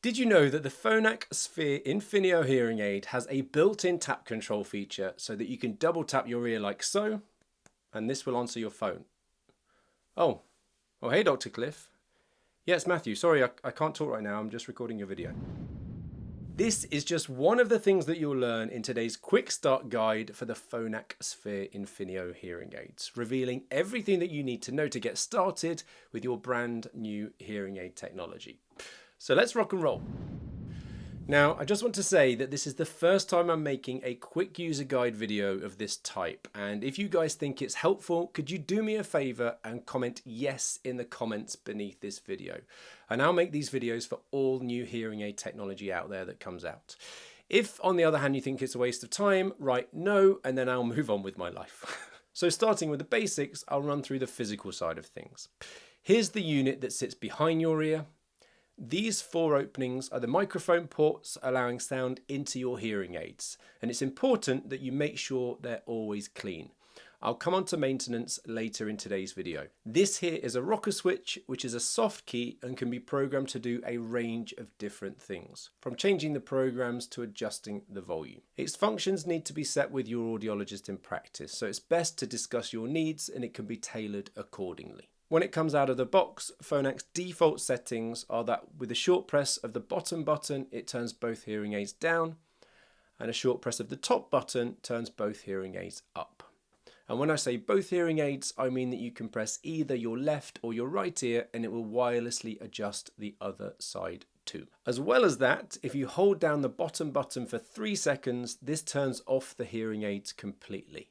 Did you know that the Phonak Sphere Infinio hearing aid has a built-in tap control feature so that you can double tap your ear like so, and this will answer your phone? Oh, hey Dr. Cliff. Yes, Matthew, sorry, I can't talk right now, I'm just recording your video. This is just one of the things that you'll learn in today's quick start guide for the Phonak Sphere Infinio hearing aids, revealing everything that you need to know to get started with your brand new hearing aid technology. So let's rock and roll. Now, I just want to say that this is the first time I'm making a quick user guide video of this type, and if you guys think it's helpful, could you do me a favor and comment yes in the comments beneath this video? And I'll make these videos for all new hearing aid technology out there that comes out. If, on the other hand, you think it's a waste of time, write no, and then I'll move on with my life. So starting with the basics, I'll run through the physical side of things. Here's the unit that sits behind your ear. These four openings are the microphone ports allowing sound into your hearing aids, and it's important that you make sure they're always clean. I'll come on to maintenance later in today's video. This here is a rocker switch, which is a soft key and can be programmed to do a range of different things, from changing the programs to adjusting the volume. Its functions need to be set with your audiologist in practice, so it's best to discuss your needs and it can be tailored accordingly. When it comes out of the box, Phonak's default settings are that with a short press of the bottom button, it turns both hearing aids down, and a short press of the top button turns both hearing aids up. And when I say both hearing aids, I mean that you can press either your left or your right ear and it will wirelessly adjust the other side too. As well as that, if you hold down the bottom button for 3 seconds, this turns off the hearing aids completely.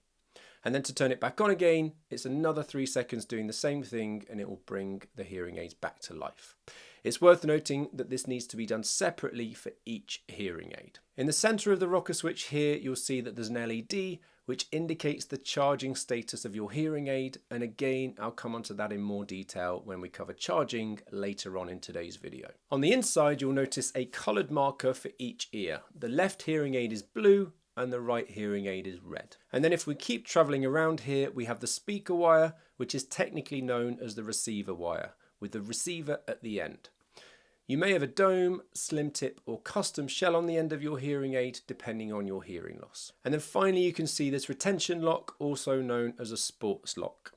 And then to turn it back on again, it's another 3 seconds doing the same thing and it will bring the hearing aids back to life. It's worth noting that this needs to be done separately for each hearing aid. In the center of the rocker switch here, you'll see that there's an LED which indicates the charging status of your hearing aid. And again, I'll come onto that in more detail when we cover charging later on in today's video. On the inside, you'll notice a colored marker for each ear. The left hearing aid is blue, and the right hearing aid is red. And then if we keep traveling around here, we have the speaker wire, which is technically known as the receiver wire, with the receiver at the end. You may have a dome, slim tip, or custom shell on the end of your hearing aid, depending on your hearing loss. And then finally, you can see this retention lock, also known as a sports lock.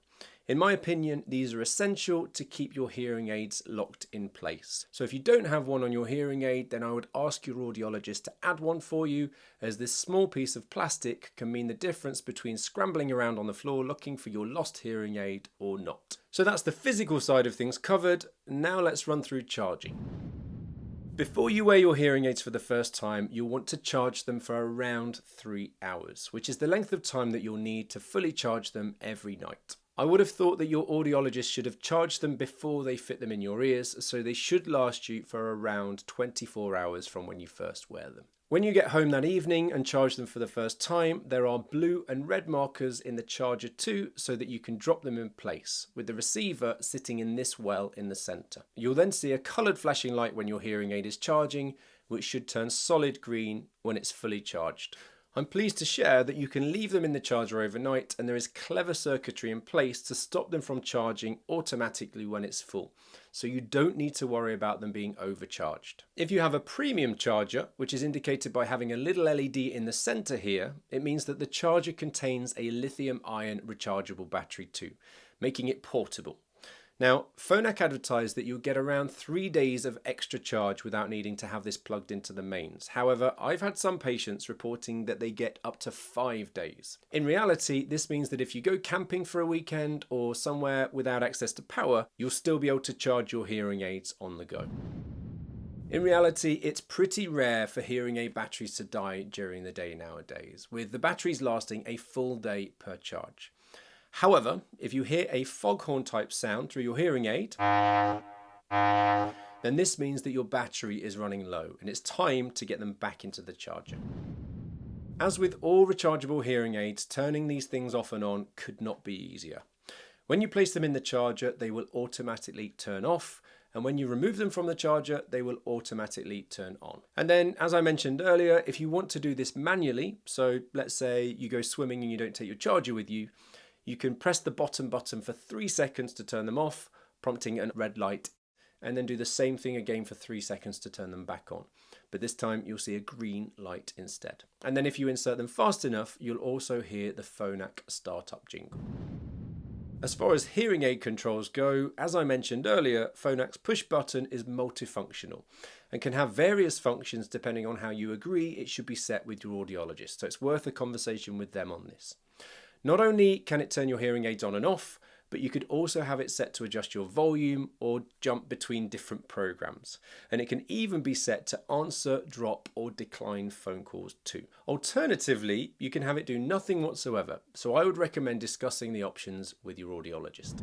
In my opinion, these are essential to keep your hearing aids locked in place. So if you don't have one on your hearing aid, then I would ask your audiologist to add one for you, as this small piece of plastic can mean the difference between scrambling around on the floor looking for your lost hearing aid or not. So that's the physical side of things covered. Now let's run through charging. Before you wear your hearing aids for the first time, you'll want to charge them for around 3 hours, which is the length of time that you'll need to fully charge them every night. I would have thought that your audiologist should have charged them before they fit them in your ears, so they should last you for around 24 hours from when you first wear them. When you get home that evening and charge them for the first time, there are blue and red markers in the charger too, so that you can drop them in place, with the receiver sitting in this well in the center. You'll then see a colored flashing light when your hearing aid is charging, which should turn solid green when it's fully charged. I'm pleased to share that you can leave them in the charger overnight, and there is clever circuitry in place to stop them from charging automatically when it's full, so you don't need to worry about them being overcharged. If you have a premium charger, which is indicated by having a little LED in the center here, it means that the charger contains a lithium-ion rechargeable battery too, making it portable. Now, Phonak advertised that you'll get around 3 days of extra charge without needing to have this plugged into the mains. However, I've had some patients reporting that they get up to 5 days. In reality, this means that if you go camping for a weekend or somewhere without access to power, you'll still be able to charge your hearing aids on the go. In reality, it's pretty rare for hearing aid batteries to die during the day nowadays, with the batteries lasting a full day per charge. However, if you hear a foghorn type sound through your hearing aid, then this means that your battery is running low and it's time to get them back into the charger. As with all rechargeable hearing aids, turning these things off and on could not be easier. When you place them in the charger, they will automatically turn off, and when you remove them from the charger, they will automatically turn on. And then, as I mentioned earlier, if you want to do this manually, so let's say you go swimming and you don't take your charger with you, you can press the bottom button for 3 seconds to turn them off, prompting a red light. and then do the same thing again for 3 seconds to turn them back on. But this time you'll see a green light instead. And then if you insert them fast enough, you'll also hear the Phonak startup jingle. As far as hearing aid controls go, as I mentioned earlier, Phonak's push button is multifunctional and can have various functions depending on how you agree it should be set with your audiologist. So it's worth a conversation with them on this. Not only can it turn your hearing aids on and off, but you could also have it set to adjust your volume or jump between different programs. And it can even be set to answer, drop or decline phone calls too. Alternatively, you can have it do nothing whatsoever. So I would recommend discussing the options with your audiologist.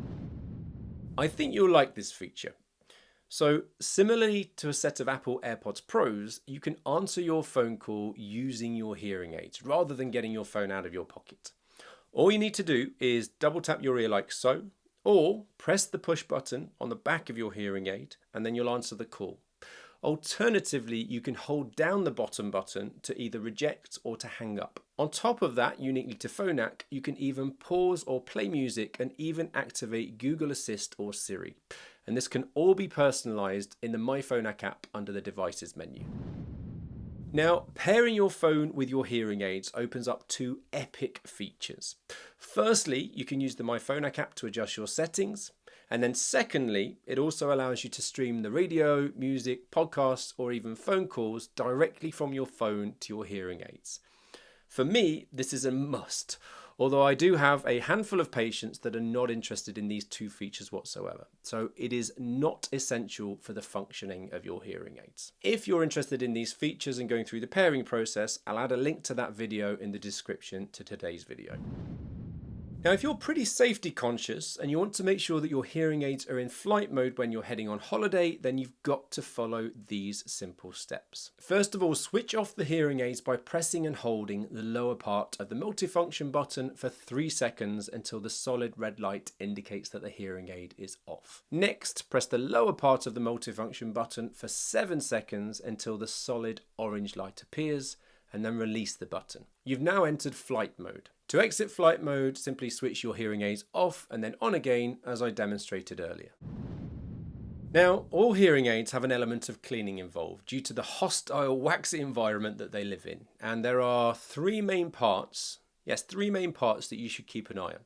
I think you'll like this feature. So similarly to a set of Apple AirPods Pros, you can answer your phone call using your hearing aids rather than getting your phone out of your pocket. All you need to do is double tap your ear like so, or press the push button on the back of your hearing aid and then you'll answer the call. Alternatively, you can hold down the bottom button to either reject or to hang up. On top of that, uniquely to Phonak, you can even pause or play music and even activate Google Assist or Siri. And this can all be personalized in the My Phonak app under the Devices menu. Now, pairing your phone with your hearing aids opens up two epic features. Firstly, you can use the My Phonak app to adjust your settings. And then secondly, it also allows you to stream the radio, music, podcasts, or even phone calls directly from your phone to your hearing aids. For me, this is a must, although I do have a handful of patients that are not interested in these two features whatsoever. So it is not essential for the functioning of your hearing aids. If you're interested in these features and going through the pairing process, I'll add a link to that video in the description to today's video. Now, if you're pretty safety conscious and you want to make sure that your hearing aids are in flight mode when you're heading on holiday, then you've got to follow these simple steps. First of all, switch off the hearing aids by pressing and holding the lower part of the multifunction button for 3 seconds until the solid red light indicates that the hearing aid is off. Next, press the lower part of the multifunction button for 7 seconds until the solid orange light appears, and then release the button. You've now entered flight mode. To exit flight mode, simply switch your hearing aids off and then on again, as I demonstrated earlier. Now, all hearing aids have an element of cleaning involved due to the hostile, waxy environment that they live in. And there are three main parts that you should keep an eye on.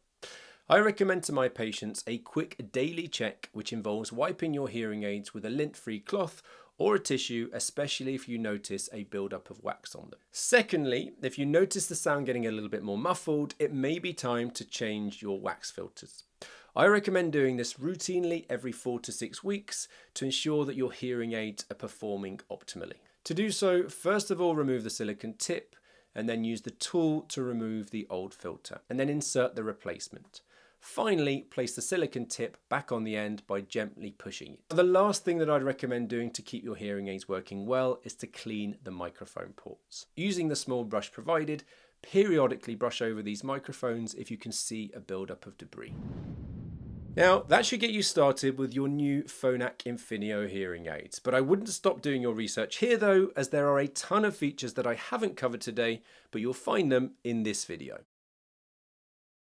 I recommend to my patients a quick daily check, which involves wiping your hearing aids with a lint-free cloth or a tissue, especially if you notice a buildup of wax on them. Secondly, if you notice the sound getting a little bit more muffled, it may be time to change your wax filters. I recommend doing this routinely every 4 to 6 weeks to ensure that your hearing aids are performing optimally. To do so, first of all, remove the silicone tip and then use the tool to remove the old filter and then insert the replacement. Finally, place the silicone tip back on the end by gently pushing it. The last thing that I'd recommend doing to keep your hearing aids working well is to clean the microphone ports. Using the small brush provided, periodically brush over these microphones if you can see a buildup of debris. Now, that should get you started with your new Phonak Infinio hearing aids, but I wouldn't stop doing your research here though, as there are a ton of features that I haven't covered today, but you'll find them in this video.